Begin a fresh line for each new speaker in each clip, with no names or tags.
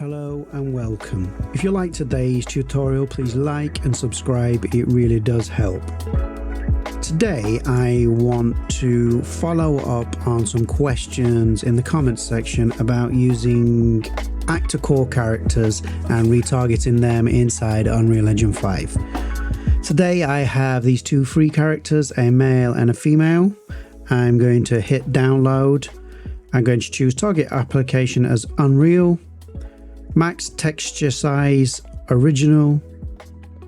Hello and welcome. If you like today's tutorial, please like and subscribe, it really does help. Today I want to follow up on some questions in the comments section about using ActorCore characters and retargeting them inside Unreal Engine 5. Today I have these two free characters, a male and a female. I'm going to hit download. I'm going to choose target application as Unreal, max texture size original,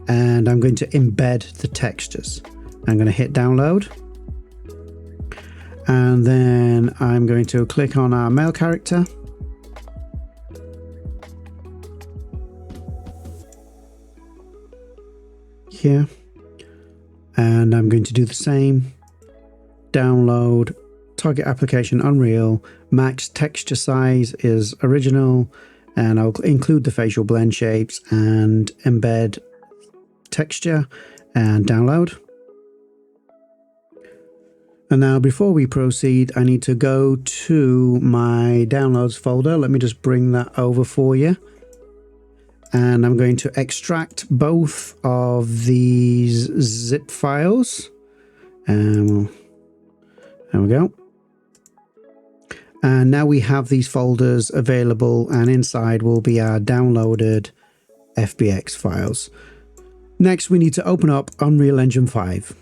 and I'm going to embed the textures. I'm going to hit download, and then I'm going to click on our male character. Here, and I'm going to do the same. Download, target application Unreal, max texture size is original, and I'll include the facial blend shapes and embed texture and download. And now before we proceed, I need to go to my downloads folder. Let me just bring that over for you. And I'm going to extract both of these zip files. And there we go. And now we have these folders available, and inside will be our downloaded FBX files. Next, we need to open up Unreal Engine 5.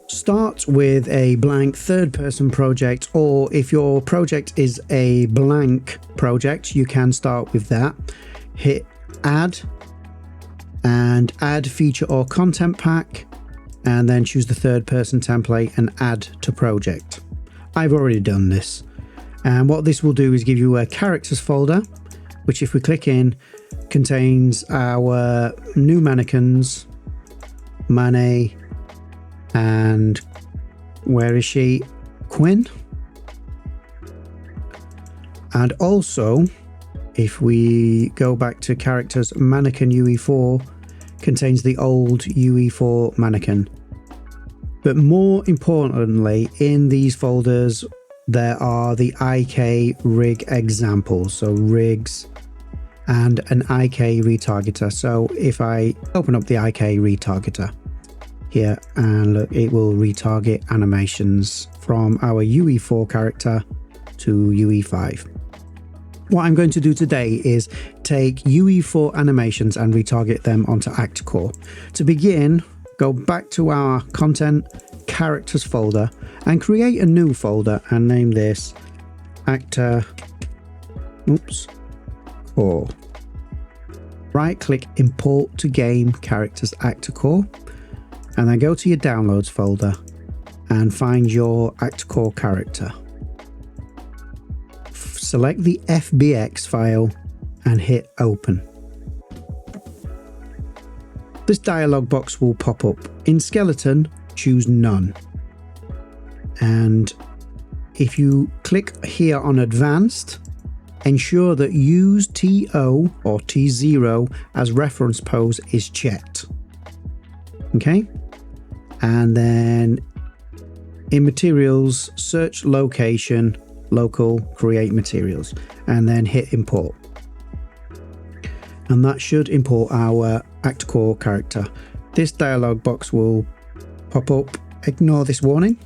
Start with a blank third-person project, or if your project is a blank project, you can start with that. Hit Add, and Add Feature or Content Pack, and then choose the third-person template and Add to Project. I've already done this, and what this will do is give you a characters folder, which if we click in, contains our new mannequins, Mane, and where is she? Quinn. And also, if we go back to characters, mannequin UE4 contains the old UE4 mannequin. But more importantly, in these folders, there are the IKRig examples, so rigs and an IKRetargeter. So if I open up the IKRetargeter here, and look, it will retarget animations from our UE4 character to UE5. What I'm going to do today is take UE4 animations and retarget them onto ActorCore. To begin, go back to our content characters folder and create a new folder and name this ActorCore. Right click, import to game characters ActorCore, and then go to your downloads folder and find your ActorCore character. Select the FBX file and hit open. This dialog box will pop up. In skeleton, choose none. And if you click here on advanced, ensure that use TO or T0 as reference pose is checked. Okay. And then in materials, search location, local, create materials, and then hit import. And that should import our ActorCore character. This dialog box will pop up. Ignore this warning.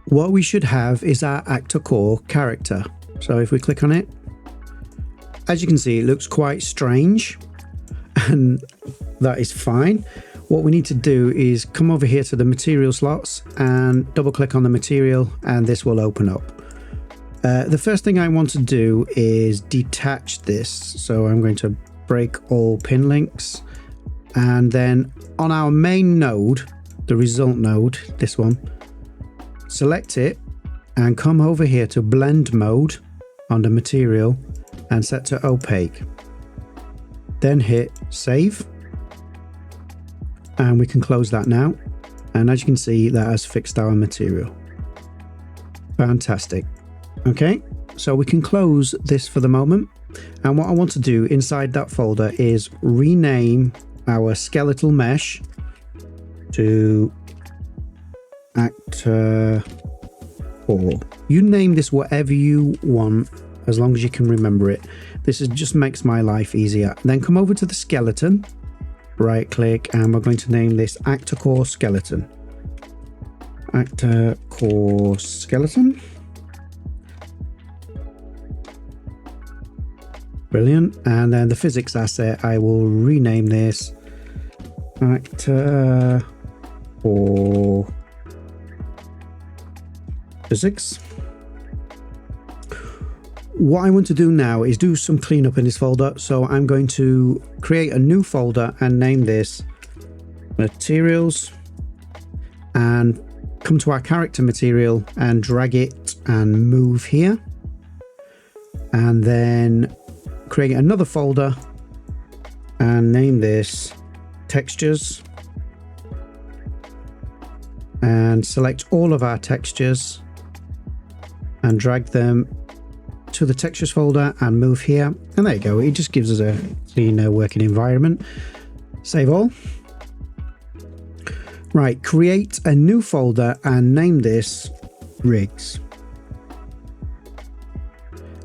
What we should have is our ActorCore character. So if we click on it, as you can see, it looks quite strange, and that is fine. What we need to do is come over here to the material slots and double click on the material, and this will open up. The first thing I want to do is detach this. So I'm going to break all pin links, and then on our main node, the result node, this one, select it and come over here to blend mode under material and set to opaque. Then hit save, and we can close that now. And as you can see, that has fixed our material. Fantastic. Okay, so we can close this for the moment. And what I want to do inside that folder is rename our skeletal mesh to You name this whatever you want, as long as you can remember it. Just makes my life easier. Then come over to the skeleton, right click, and we're going to name this ActorCore Skeleton. ActorCore Skeleton. Brilliant. And then the physics asset, I will rename this ActorCore Physics. What I want to do now is do some cleanup in this folder. So I'm going to create a new folder and name this Materials, and come to our character material and drag it and move here. And then create another folder and name this Textures, and select all of our textures and drag them to the textures folder and move here. And there you go. It just gives us a clean working environment. Save all. Right, create a new folder and name this Rigs.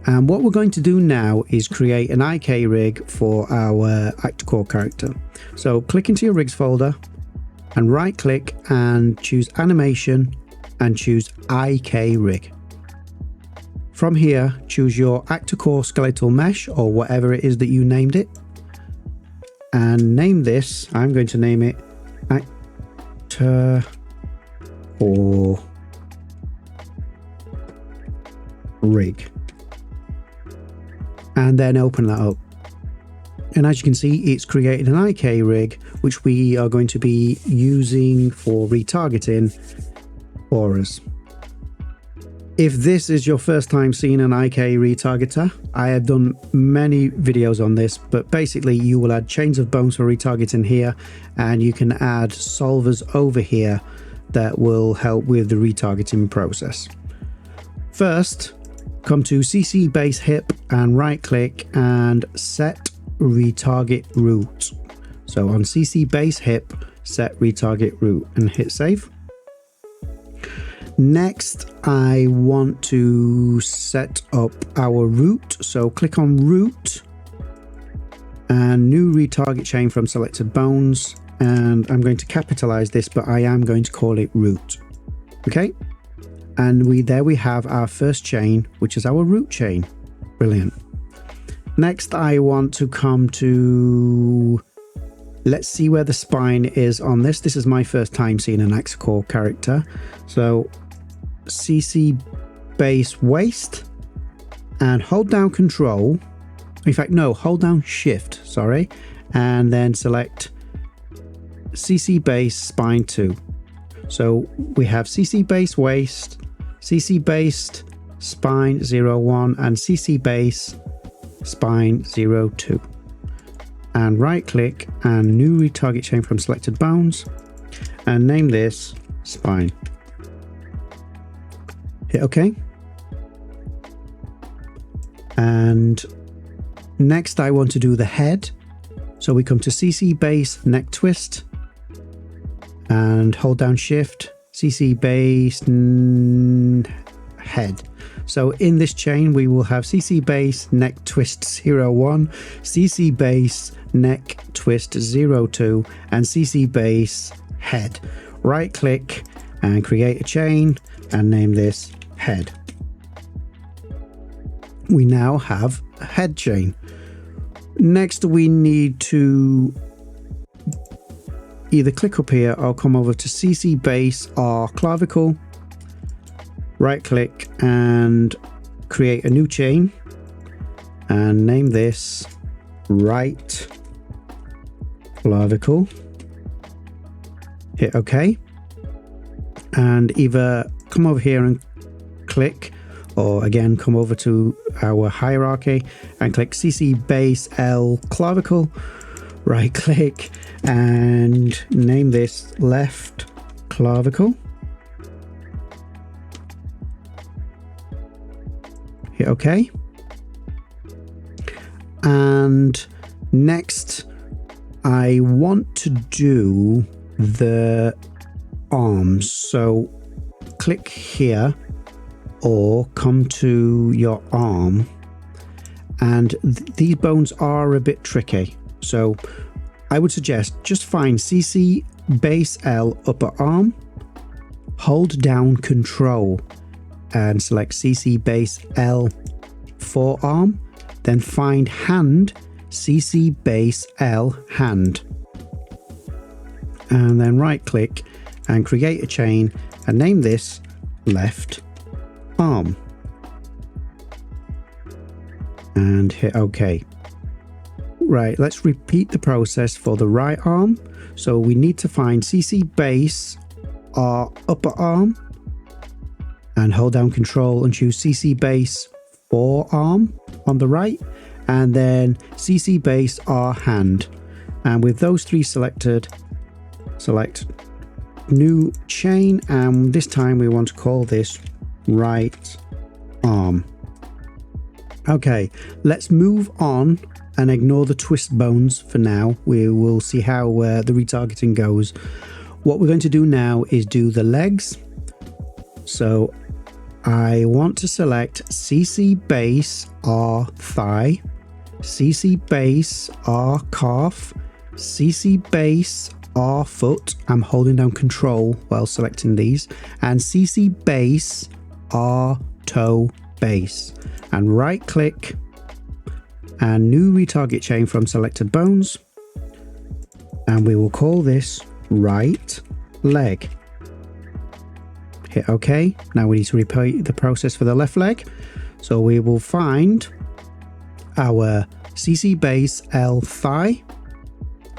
And what we're going to do now is create an IKRig for our ActorCore character. So click into your Rigs folder and right click and choose Animation and choose IKRig. From here, choose your ActorCore skeletal mesh or whatever it is that you named it. And name this, I'm going to name it ActorCore Rig. And then open that up. And as you can see, it's created an IKRig, which we are going to be using for retargeting for us. If this is your first time seeing an IKRetargeter, I have done many videos on this, but basically you will add chains of bones for retargeting here, and you can add solvers over here that will help with the retargeting process. First, come to CC base hip and right click and set retarget route. So on CC base hip, set retarget route and hit save. Next, I want to set up our route. So click on route and new retarget chain from selected bones. And I'm going to capitalize this, but I am going to call it route. Okay. And there we have our first chain, which is our root chain. Brilliant. Next, I want to come to, let's see where the spine is on this. This is my first time seeing an ActorCore character. So CC base waist and hold down Control. In fact, no, hold down Shift, sorry. And then select CC base spine 2. So we have CC base waist, CC base spine 01 and CC base spine 02. And right click and new retarget chain from selected bones and name this spine. Hit OK. And next I want to do the head. So we come to CC base neck twist and hold down Shift, CC base head. So in this chain we will have CC base neck twist 01, CC base neck twist 02 and CC base head. Right click and create a chain and name this head. We now have a head chain. Next we need to either click up here or come over to CC base or clavicle, right click and create a new chain and name this right clavicle. Hit OK. And either come over here and click, or again come over to our hierarchy and click CC base L clavicle, right click and name this left clavicle. Hit OK. And next I want to do the arms. So click here or come to your arm, and these bones are a bit tricky. So I would suggest just find CC base L upper arm, hold down Control and select CC base L forearm, then find hand, CC base L hand, and then right click and create a chain and name this left arm and hit OK. Right, let's repeat the process for the right arm. So we need to find CC base R upper arm and hold down Control and choose CC base forearm on the right, and then CC base R hand. And with those three selected, select new chain, and this time we want to call this right arm. Okay, let's move on and ignore the twist bones for now. We will see how the retargeting goes. What we're going to do now is do the legs. So I want to select CC base R thigh, CC base R calf, CC base R foot. I'm holding down Control while selecting these, and CC base R toe base, and right click and new retarget chain from selected bones, and we will call this right leg. Hit OK. Now we need to repeat the process for the left leg. So we will find our CC base L thigh,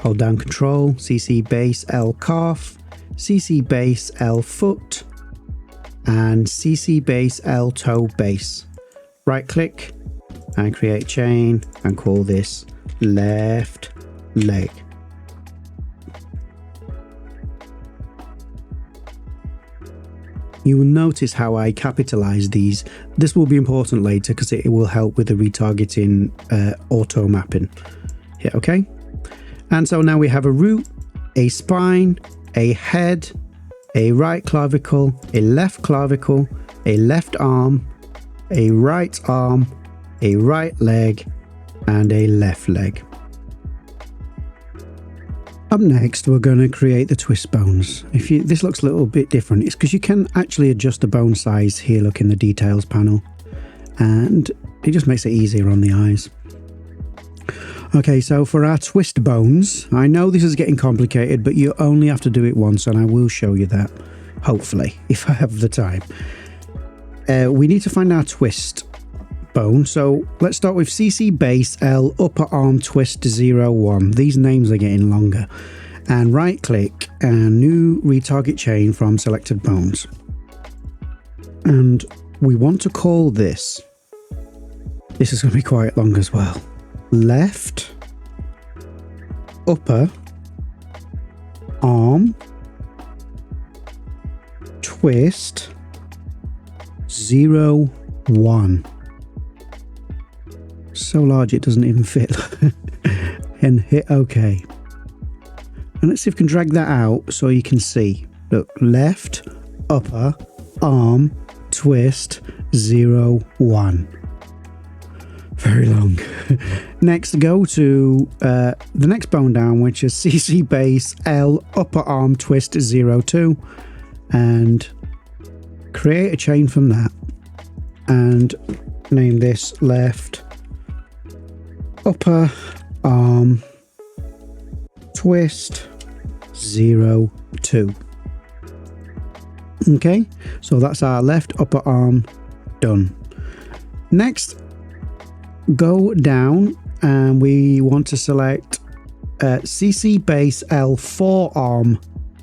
hold down Control, CC base L calf, CC base L foot, and CC base L toe base. Right click and create chain and call this left leg. You will notice how I capitalize these. This will be important later because it will help with the retargeting auto mapping. Hit OK. And so now we have a root, a spine, a head, a right clavicle, a left clavicle, a left arm, a right leg, and a left leg. Up next, we're going to create the twist bones. This looks a little bit different. It's because you can actually adjust the bone size here, look in the details panel, and it just makes it easier on the eyes. Okay, so for our twist bones, I know this is getting complicated, but you only have to do it once, and I will show you that, hopefully, if I have the time. We need to find our twist bone, so let's start with CC base L upper arm twist 01. These names are getting longer. And right click and new retarget chain from selected bones. And we want to call this is going to be quite long as well, left upper arm twist 01. So large it doesn't even fit. And hit OK. And let's see if we can drag that out so you can see. Look, left upper arm twist 01. Very long. Next, go to the next bone down, which is CC base L upper arm twist 02, and create a chain from that and name this left upper arm twist 02. Okay, so that's our left upper arm done. Next, go down and we want to select CC base L forearm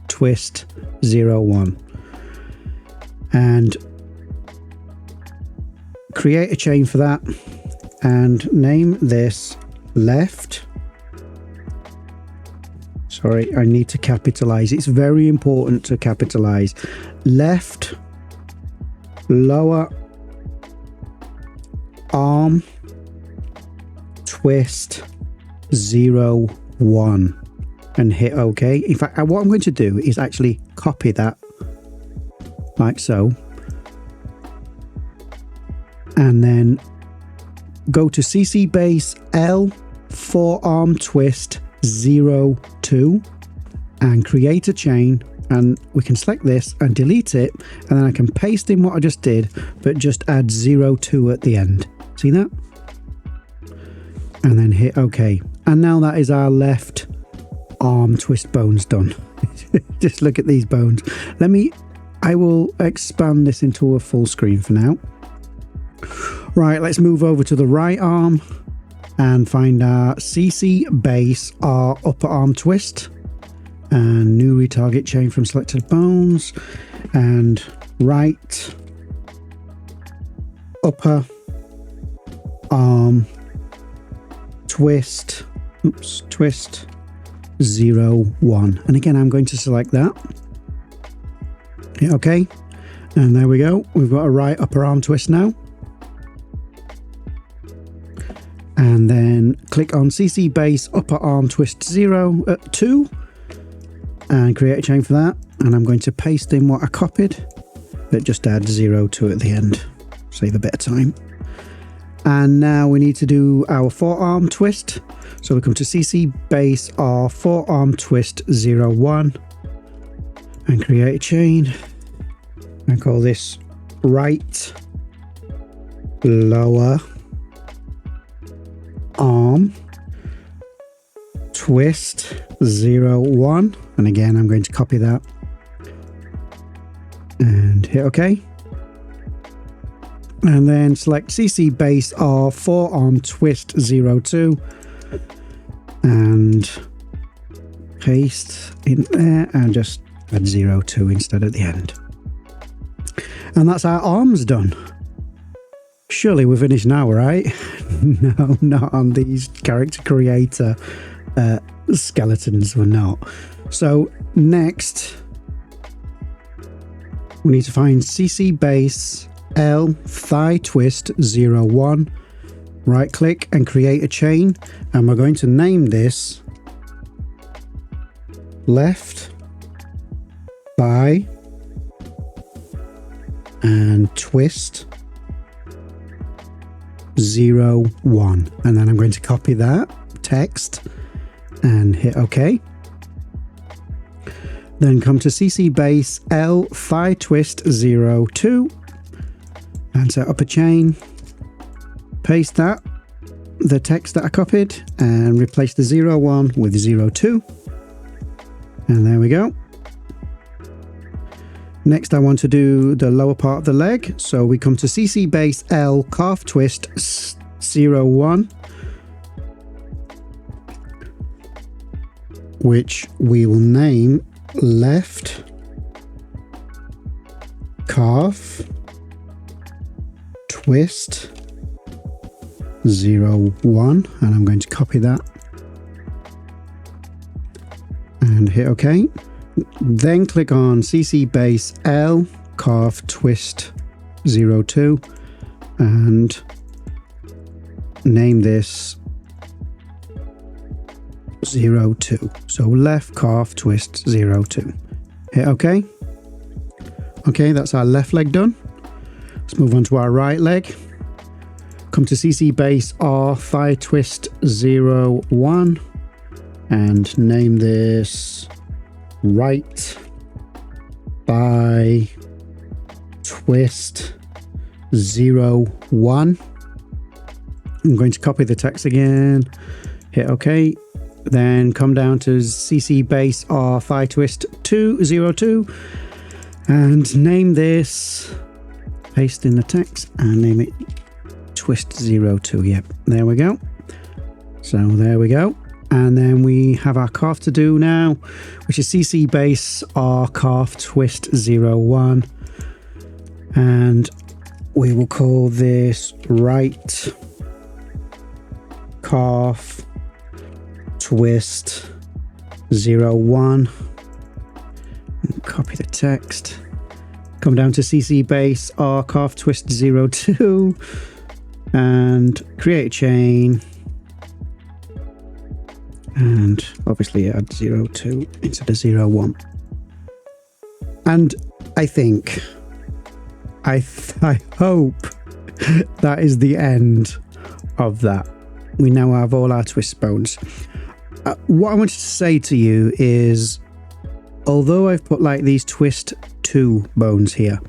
twist 01 and create a chain for that and name this left. Sorry, I need to capitalize. It's very important to capitalize. Left lower arm twist 01 and hit OK. In fact, what I'm going to do is actually copy that like so and then go to CC base L forearm twist 02 and create a chain, and we can select this and delete it, and then I can paste in what I just did but just add 02 at the end. See that? And then hit OK, and now that is our left arm twist bones done. Just look at these bones. I will expand this into a full screen for now. Right, let's move over to the right arm and find our CC base R upper arm twist, and new retarget chain from selected bones, and right upper arm twist, twist 01, and again I'm going to select that. Hit OK, and there we go, we've got a right upper arm twist now. And then click on CC base upper arm twist 02 and create a chain for that, and I'm going to paste in what I copied, but just add 02 at the end, save a bit of time. And now we need to do our forearm twist, so we come to CC base R forearm twist 01 and create a chain and call this right lower arm twist 01, and again I'm going to copy that and hit OK, and then select CC base R forearm twist 02 and paste in there and just add 02 instead at the end, and that's our arms done. Surely we're finished now, right? No, not on these character creator skeletons, we're not. So next we need to find CC base L thigh twist 01, right click and create a chain, and we're going to name this left thigh and twist 01, and then I'm going to copy that text and hit OK. Then come to CC base L thigh twist 02 and set up a chain, paste that, the text that I copied, and replace the 01 with 02, and there we go. Next I want to do the lower part of the leg, so we come to CC base L calf twist 01, which we will name left calf twist 01, and I'm going to copy that and hit OK. Then click on CC base L calf twist 02 and name this 02. So left calf twist 02. Hit OK. Okay, that's our left leg done. Let's move on to our right leg. Come to CC base R thigh twist 01 and name this right thigh twist 01. I'm going to copy the text again, hit OK, then come down to CC base R thigh twist 202 and name this, paste in the text and name it twist 02. Yep, there we go. So there we go. And then we have our calf to do now, which is CC base R calf twist 01, and we will call this right calf twist 01. Copy the text, come down to CC base R calf twist 02 and create a chain, and obviously add 02 instead of 01. And I think, I hope that is the end of that. We now have all our twist bones. What I wanted to say to you is, although I've put like these twist 2 bones here,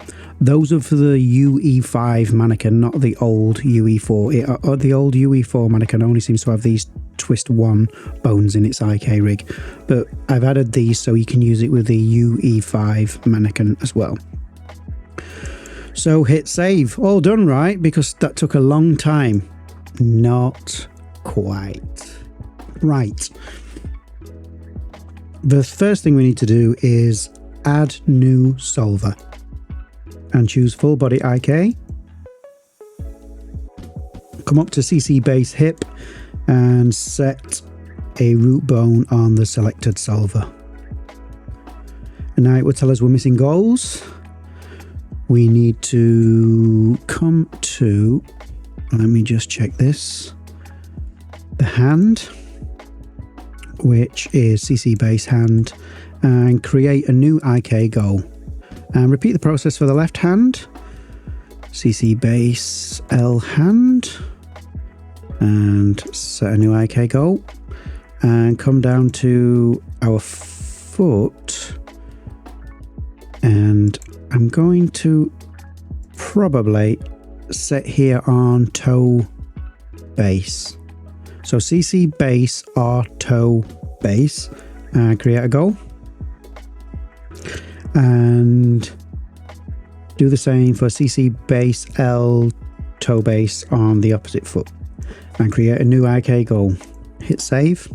those are for the UE5 mannequin, not the old UE4. The old UE4 mannequin only seems to have these twist 1 bones in its IKRig, but I've added these so you can use it with the UE5 mannequin as well. So hit save. All done, right? Because that took a long time. Not quite. Right. The first thing we need to do is add new solver and choose FullBodyIK. Come up to CC base hip and set a root bone on the selected solver. And now it will tell us we're missing goals. We need to come to, let me just check this, the hand, which is CC base hand, and create a new IK goal. And repeat the process for the left hand, CC base L hand, and set a new IK goal. And come down to our foot, and I'm going to probably set here on toe base. So CC base R toe base, and create a goal. And do the same for CC base L toe base on the opposite foot, and create a new IK goal. Hit save.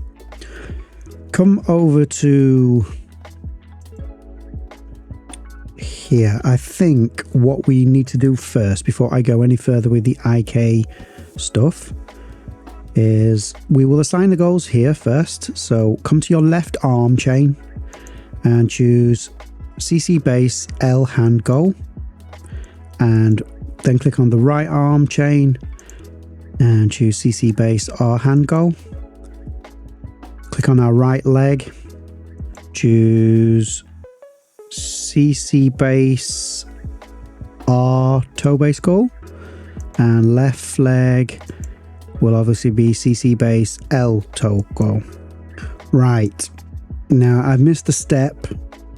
Come over to here. I think what we need to do first, before I go any further with the IK stuff, is we will assign the goals here first. So come to your left arm chain and choose CC base L hand goal, and then click on the right arm chain and choose CC base R hand goal. Click on our right leg, choose CC base R toe base goal, and left leg will obviously be CC base L toe goal. Right, now I've missed a step,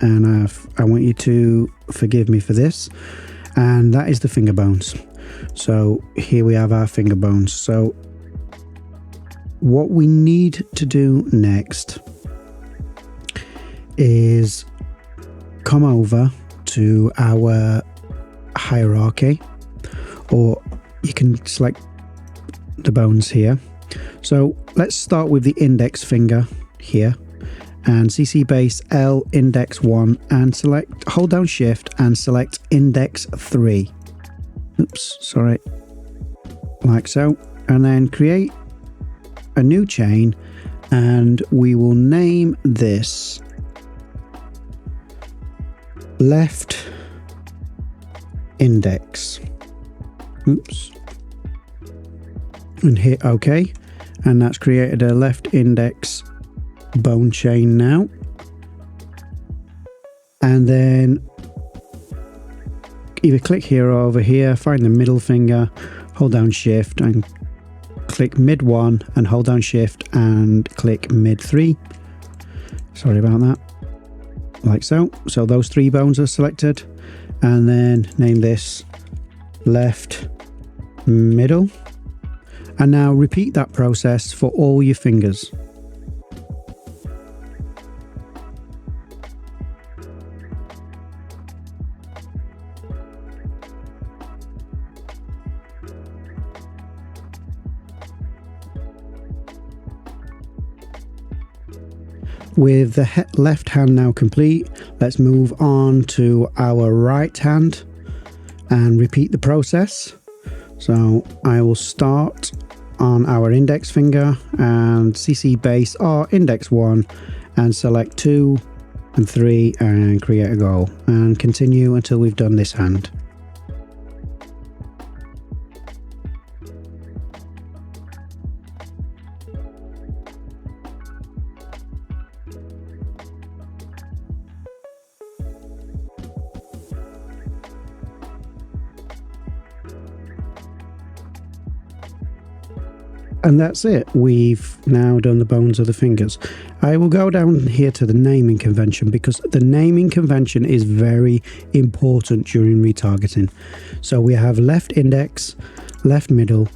and I want you to forgive me for this, and that is the finger bones. So here we have our finger bones. So what we need to do next is come over to our hierarchy, or you can select the bones here. So let's start with the index finger here, and CC base L index 1, and select, hold down shift and select index 3. Oops, sorry. Like so. And then create a new chain, and we will name this left index. Oops. And hit OK. And that's created a left index bone chain now. And then either click here or over here, find the middle finger, hold down shift and click mid 1, and hold down shift and click mid 3. Sorry about that. Like so. So those 3 bones are selected, and then name this left middle. And now repeat that process for all your fingers. With the left hand now complete, let's move on to our right hand and repeat the process. So I will start on our index finger and CC base R index 1 and select 2 and 3 and create a goal, and continue until we've done this hand. And that's it. We've now done the bones of the fingers. I will go down here to the naming convention because the naming convention is very important during retargeting. So we have left index, left middle,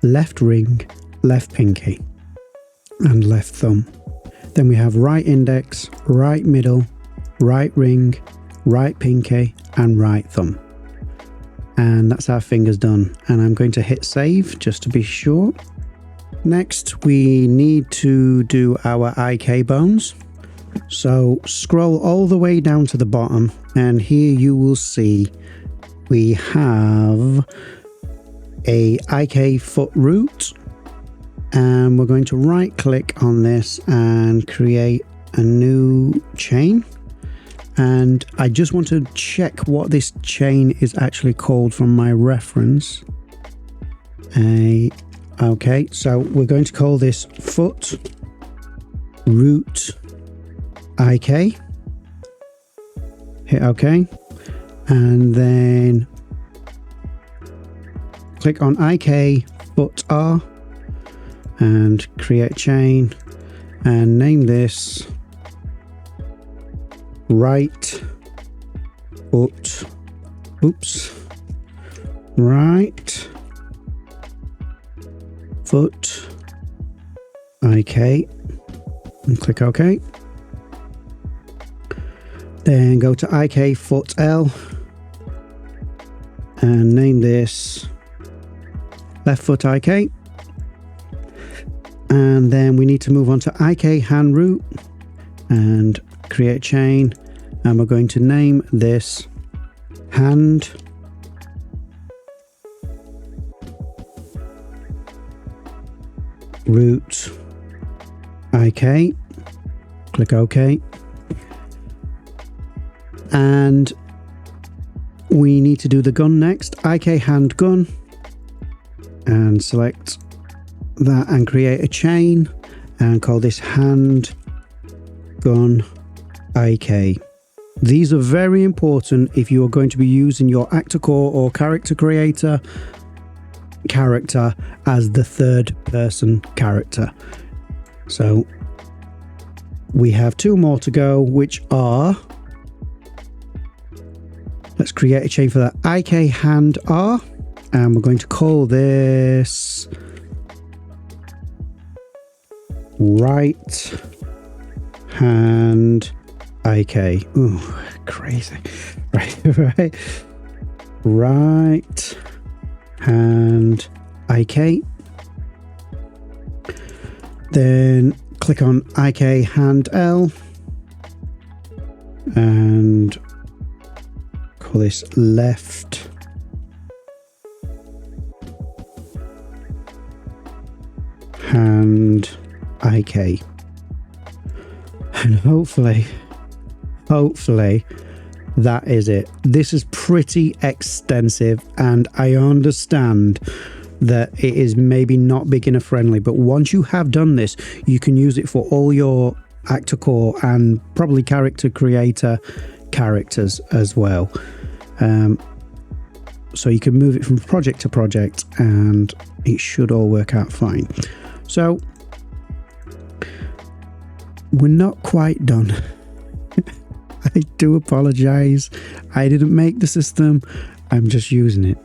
left ring, left pinky, and left thumb. Then we have right index, right middle, right ring, right pinky, and right thumb. And that's our fingers done. And I'm going to hit save just to be sure. Next, we need to do our IK bones. So scroll all the way down to the bottom, and here you will see we have a IK foot root, and we're going to right click on this and create a new chain. And I just want to check what this chain is actually called from my reference. Okay, so we're going to call this foot root IK. Hit OK. And then click on IK foot R and create a chain and name this right foot, right foot IK, and click OK. Then go to IK foot L and name this left foot IK. And then we need to move on to IK hand root and create a chain, and we're going to name this hand root IK. Click OK. And we need to do the gun next. IK hand gun, and select that and create a chain and call this hand gun IK. These are very important if you are going to be using your ActorCore or character creator character as the third person character. So we have two more to go, which are, let's create a chain for that. IK hand R, and we're going to call this right hand IK. Ooh, crazy. Right. Right hand IK. Then click on IK hand L and call this left hand IK. And hopefully that is it. This is pretty extensive, and I understand that it is maybe not beginner friendly, but once you have done this, you can use it for all your ActorCore and probably character creator characters as well. So you can move it from project to project and it should all work out fine. So we're not quite done. I do apologize. I didn't make the system. I'm just using it.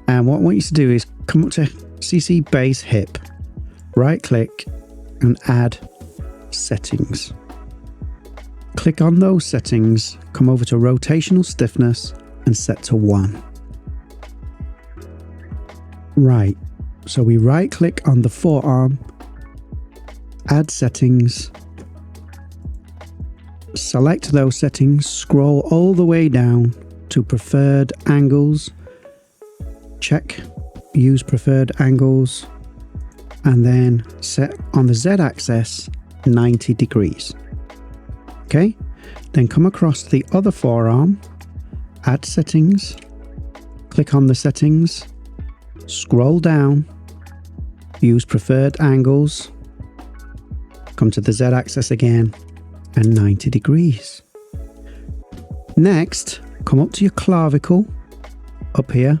And what I want you to do is come up to CC base hip, right click and add settings. Click on those settings, come over to rotational stiffness and set to 1. Right, so we right click on the forearm, add settings, select those settings, scroll all the way down to preferred angles, check use preferred angles, and then set on the Z-axis 90 degrees. Okay, then come across the other forearm, add settings, click on the settings, scroll down, use preferred angles, come to the Z-axis again and 90 degrees. Next, come up to your clavicle, up here,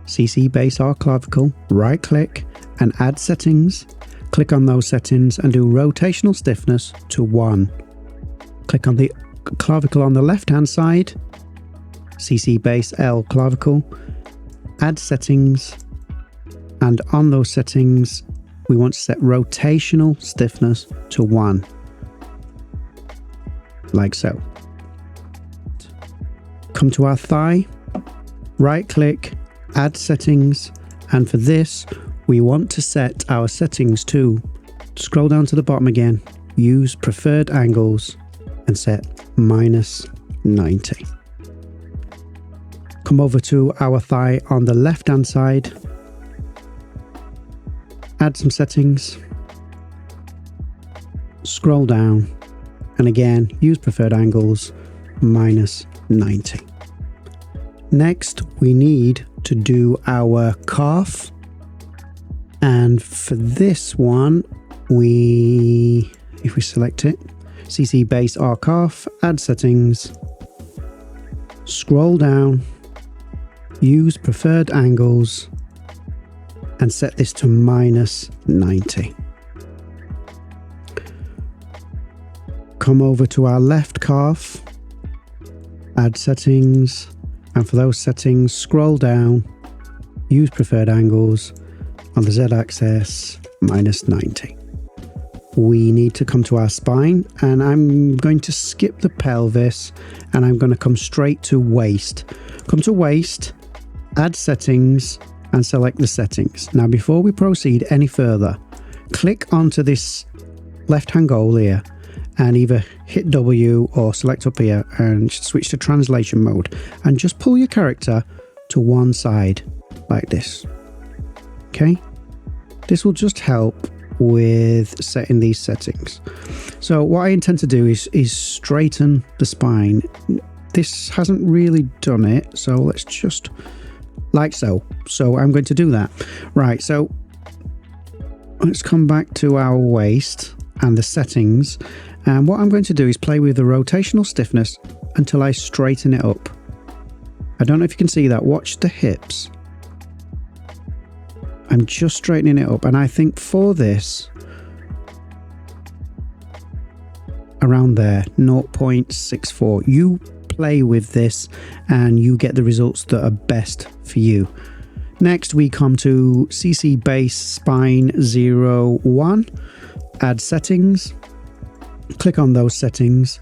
CC base R clavicle, right click and add settings. Click on those settings and do rotational stiffness to 1. Click on the clavicle on the left hand side, CC base L clavicle, add settings, and on those settings we want to set rotational stiffness to 1, like so. Come to our thigh, right click, add settings, and for this we want to set our settings to, scroll down to the bottom again, use preferred angles and set -90. Come over to our thigh on the left hand side, add some settings, scroll down, and again use preferred angles, -90. Next we need to do our calf, and for this one if we select it, CC base R calf, add settings, scroll down, use preferred angles and set this to -90. Come over to our left calf, add settings, and for those settings scroll down, use preferred angles, on the Z axis -90. We need to come to our spine, and I'm going to skip the pelvis and I'm going to come straight to waist. Come to waist, add settings and select the settings. Now before we proceed any further, click onto this left hand goal here and either hit W or select up here and switch to translation mode, and just pull your character to one side like this. Okay, this will just help with setting these settings. So what I intend to do is straighten the spine. This hasn't really done it, so let's just like so. So I'm going to do that. Right, so let's come back to our waist and the settings, and what I'm going to do is play with the rotational stiffness until I straighten it up. I don't know if you can see that. Watch the hips. I'm just straightening it up, and I think for this, around there, 0.64. You play with this and you get the results that are best for you. Next we come to CC base spine 01, add settings, click on those settings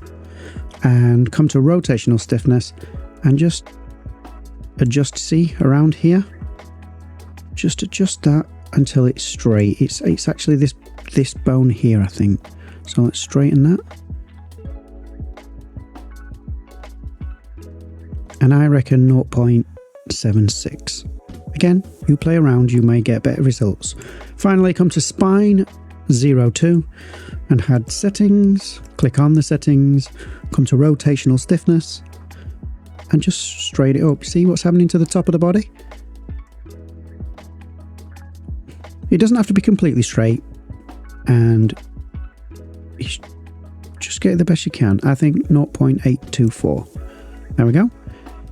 and come to rotational stiffness and just adjust, see around here, just adjust that until it's straight. It's actually this bone here, I think. So let's straighten that. And I reckon 0.76. Again, you play around, you may get better results. Finally, come to spine 02 and add settings. Click on the settings, come to rotational stiffness and just straighten it up. See what's happening to the top of the body? It doesn't have to be completely straight, and just get it the best you can. I think 0.824. There we go.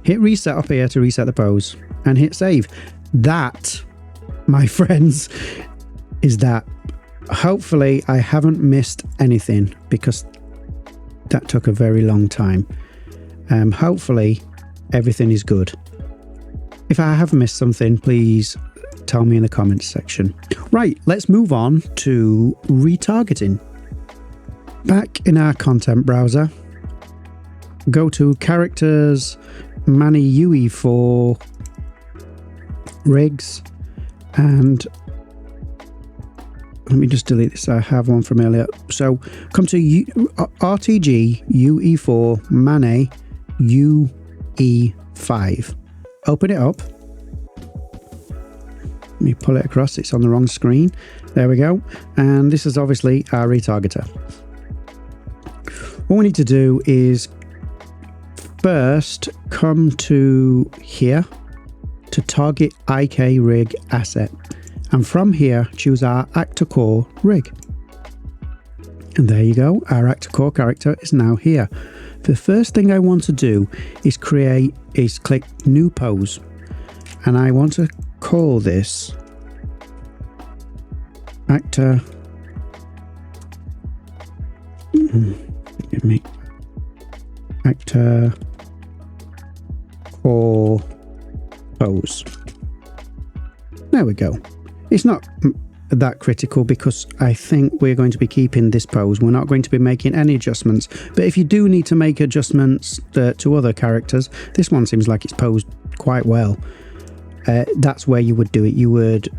Hit reset up here to reset the pose and hit save. That, my friends, is that. Hopefully I haven't missed anything because that took a very long time. Hopefully everything is good. If I have missed something, please tell me in the comments section. Right, let's move on to retargeting. Back in our content browser, go to Characters, Mani UE4, Rigs, and let me just delete this. I have one from earlier. So come to RTG UE4 Mani UE5. Open it up. Let me pull it across. It's on the wrong screen. There we go. And this is obviously our retargeter. What we need to do is first come to here to target IKRig asset. And from here, choose our ActorCore rig. And there you go. Our ActorCore character is now here. The first thing I want to do is click new pose. And I want to call this Actor. Forgive me. Actor. Core pose. There we go. It's not that critical because I think we're going to be keeping this pose. We're not going to be making any adjustments. But if you do need to make adjustments to other characters, this one seems like it's posed quite well. That's where you would do it. You would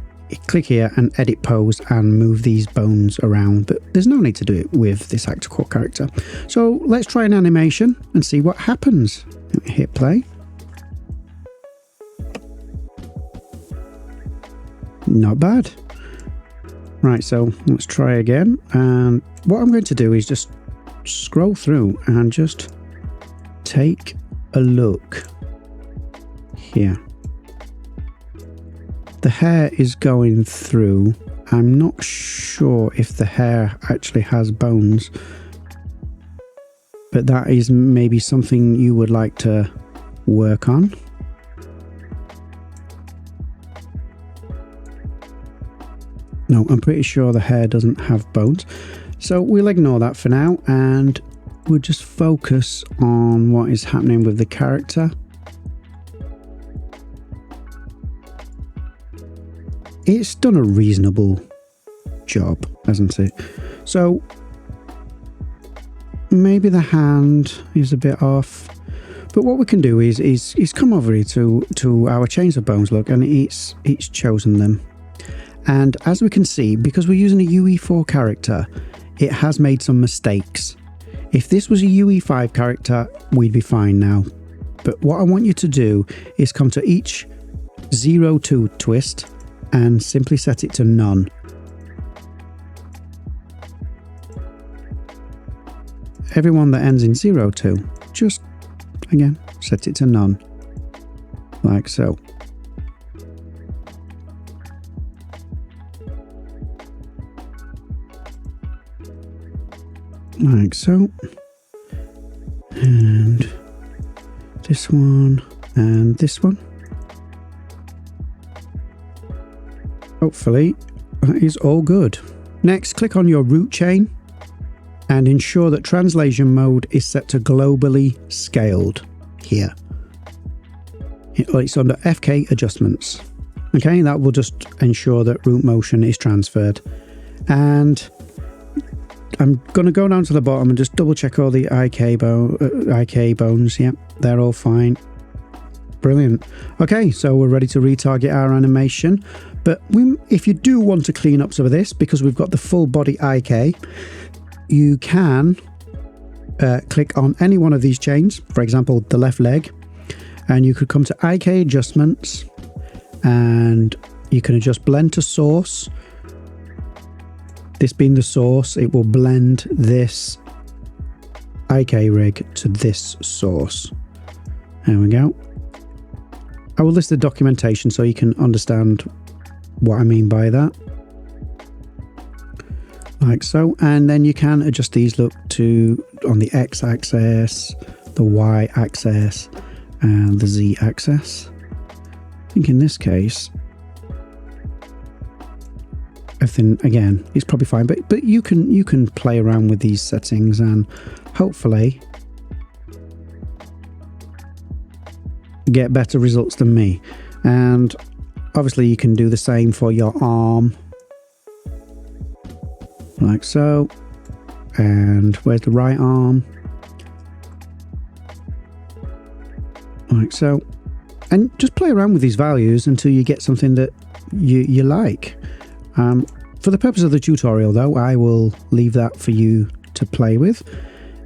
click here and edit pose and move these bones around, but there's no need to do it with this ActorCore character. So let's try an animation and see what happens. Hit play. Not bad. Right, so let's try again. And what I'm going to do is just scroll through and just take a look here. The hair is going through. I'm not sure if the hair actually has bones, but that is maybe something you would like to work on. No, I'm pretty sure the hair doesn't have bones. So we'll ignore that for now and we'll just focus on what is happening with the character. It's done a reasonable job, hasn't it? So maybe the hand is a bit off. But what we can do is come over here to our chains of bones look, and it's chosen them. And as we can see, because we're using a UE4 character, it has made some mistakes. If this was a UE5 character, we'd be fine now. But what I want you to do is come to each 02 twist and simply set it to none. Everyone that ends in 02, just again set it to none, like so. Like so. And this one and this one. Hopefully that is all good. Next, click on your root chain and ensure that translation mode is set to globally scaled here. It's under FK adjustments. Okay, that will just ensure that root motion is transferred. And I'm going to go down to the bottom and just double check all the IK bones. Yep, they're all fine. Brilliant. Okay, so we're ready to retarget our animation. But if you do want to clean up some of this, because we've got the FullBodyIK, you can click on any one of these chains, for example, the left leg, and you could come to IK adjustments, and you can adjust blend to source. This being the source, it will blend this IKRig to this source. There we go. I will list the documentation so you can understand what I mean by that. Like so. And then you can adjust these look to on the X axis, the Y axis, and the Z axis. I think in this case, everything again is probably fine, but you can play around with these settings and hopefully get better results than me. And obviously you can do the same for your arm, like so. And where's the right arm? Like so. And just play around with these values until you get something that you like. For the purpose of the tutorial though, I will leave that for you to play with.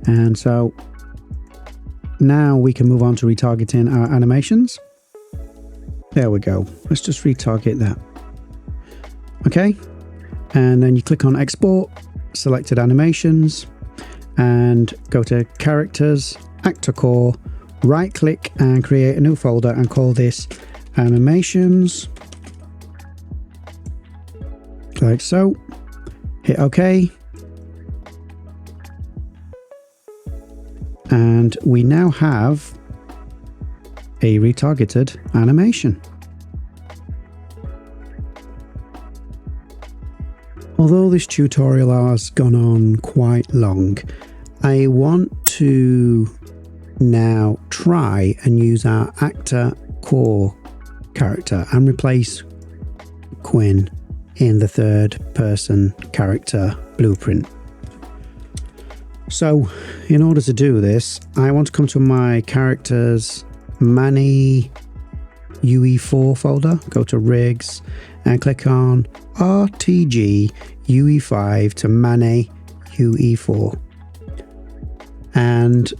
And so now we can move on to retargeting our animations. There we go. Let's just retarget that. Okay. And then you click on export, selected animations, and go to characters, ActorCore, right click and create a new folder and call this animations. Like so. Hit OK. And we now have a retargeted animation. Although this tutorial has gone on quite long, I want to now try and use our ActorCore character and replace Quinn in the third person character blueprint. So in order to do this, I want to come to my characters Mani UE4 folder, go to Rigs and click on RTG UE5 to Mani UE4. And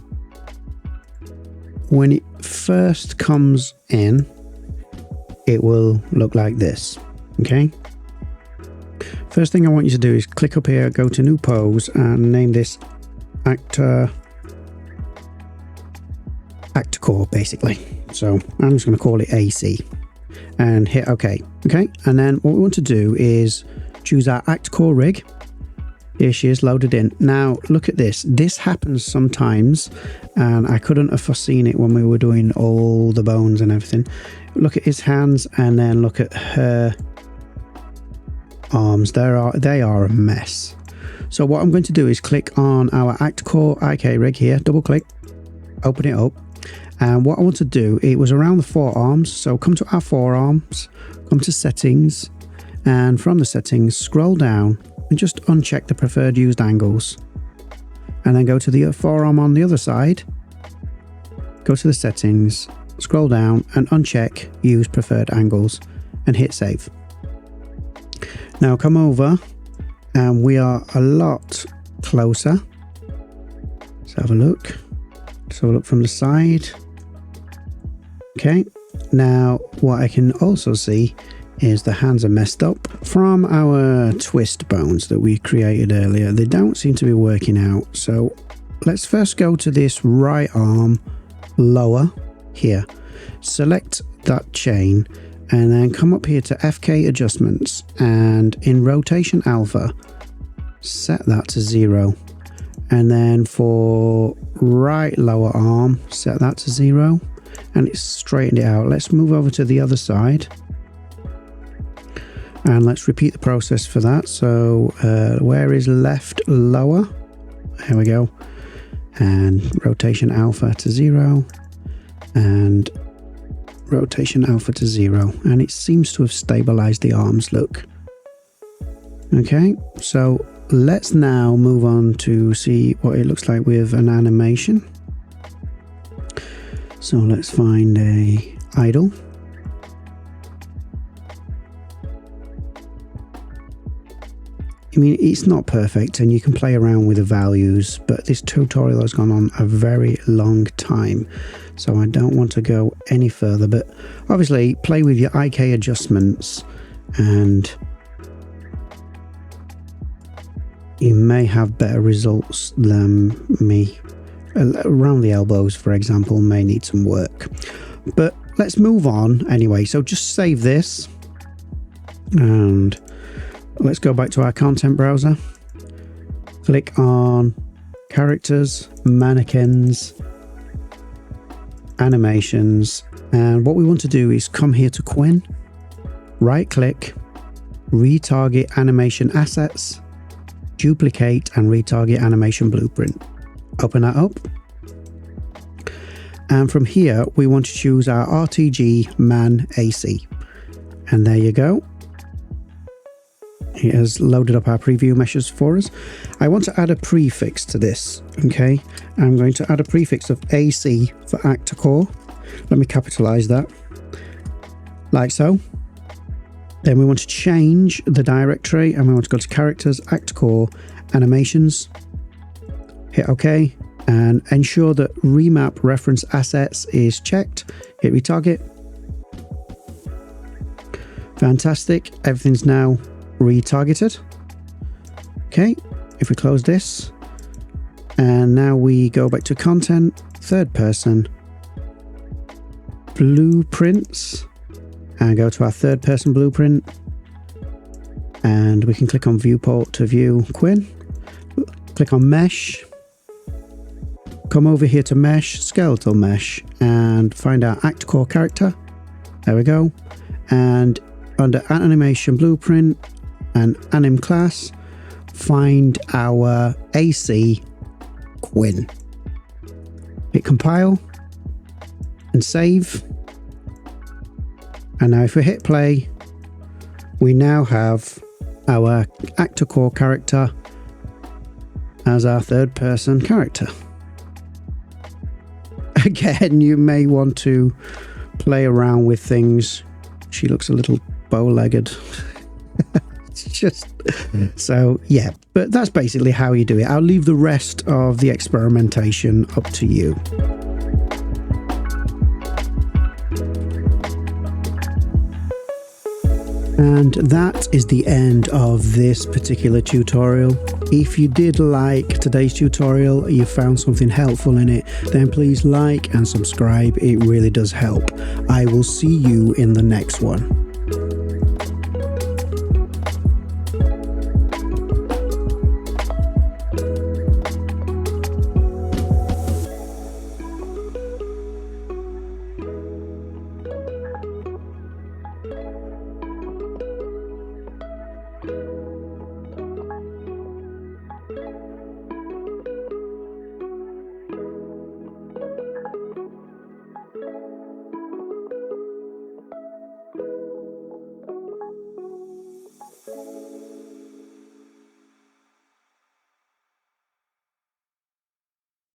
when it first comes in, it will look like this. Okay. First thing I want you to do is click up here, go to new pose and name this ActorCore basically. So I'm just going to call it AC and hit OK. Okay. And then what we want to do is choose our ActorCore rig. Here she is loaded in. Now look at this. This happens sometimes and I couldn't have foreseen it when we were doing all the bones and everything. Look at his hands and then look at her arms. They are a mess. So what I'm going to do is click on our ActorCore IKRig here, double click, open it up. And what I want to do, it was around the forearms. So come to our forearms, come to settings, and from the settings, scroll down and just uncheck the preferred used angles. And then go to the forearm on the other side, go to the settings, scroll down and uncheck use preferred angles and hit save. Now come over and we are a lot closer. Let's have a look. Let's have a look from the side. Okay, now what I can also see is the hands are messed up from our twist bones that we created earlier. They don't seem to be working out. So let's first go to this right arm lower here, select that chain and then come up here to FK adjustments and in rotation alpha set that to 0, and then for right lower arm set that to 0 and it's straightened it out. Let's move over to the other side and let's repeat the process for that. So where is left lower? There we go. And rotation alpha to 0 and rotation alpha to 0, and it seems to have stabilized the arms. Look. Okay, so let's now move on to see what it looks like with an animation. So let's find a idle. I mean, it's not perfect and you can play around with the values, but this tutorial has gone on a very long time, so I don't want to go any further. But obviously play with your IK adjustments and you may have better results than me. Around the elbows, for example, may need some work. But let's move on anyway. So just save this and let's go back to our content browser. Click on characters, mannequins, animations, and what we want to do is come here to Quinn, right click, retarget animation assets, duplicate and retarget animation blueprint. Open that up. And from here, we want to choose our RTG Man AC. And there you go. It has loaded up our preview meshes for us. I want to add a prefix to this. Okay. I'm going to add a prefix of AC for ActorCore. Let me capitalize that. Like so. Then we want to change the directory and we want to go to characters, ActorCore Animations. Hit OK and ensure that remap reference assets is checked. Hit retarget. Fantastic. Everything's now retargeted. Okay, if we close this and now we go back to content, third person, blueprints, and go to our third person blueprint and we can click on viewport to view Quinn. Click on mesh, come over here to mesh, skeletal mesh, and find our ActorCore character. There we go. And under animation blueprint, an anim class, find our AC Quinn. Hit compile and save. And now if we hit play, we now have our Actorcore character as our third person character. Again, you may want to play around with things. She looks a little bow-legged. It's just so yeah, but that's basically how you do it. I'll leave the rest of the experimentation up to you. And that is the end of this particular tutorial. If you did like today's tutorial, you found something helpful in it, then please like and subscribe. It really does help. I will see you in the next one.